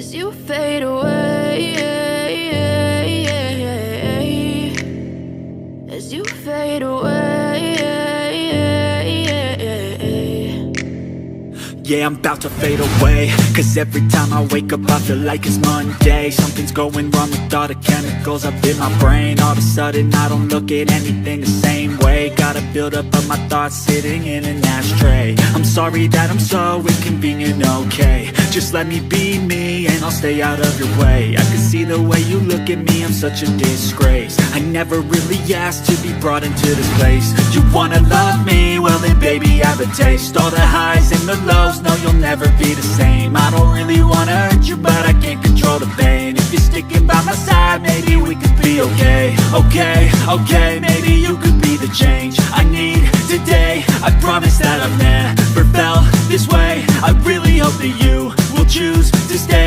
as you fade away, as you fade away. Yeah, I'm about to fade away, cause every time I wake up I feel like it's Monday. Something's going wrong with all the chemicals up in my brain. All of a sudden I don't look at anything the same way. Got a buildup of my thoughts sitting in an ashtray. I'm sorry that I'm so inconvenient, okay. Just let me be me and I'll stay out of your way. I can see the way you look at me, I'm such a disgrace. I never really asked to be brought into this place. You wanna love me? Well then baby have a taste. All the highs and the lows, no you'll never be the same. I don't really wanna hurt you but I can't control the pain. If you're sticking by my side maybe we could be okay. Okay, maybe you could be the change I need today. I promise that I've never felt this way. I really hope that you will choose to stay.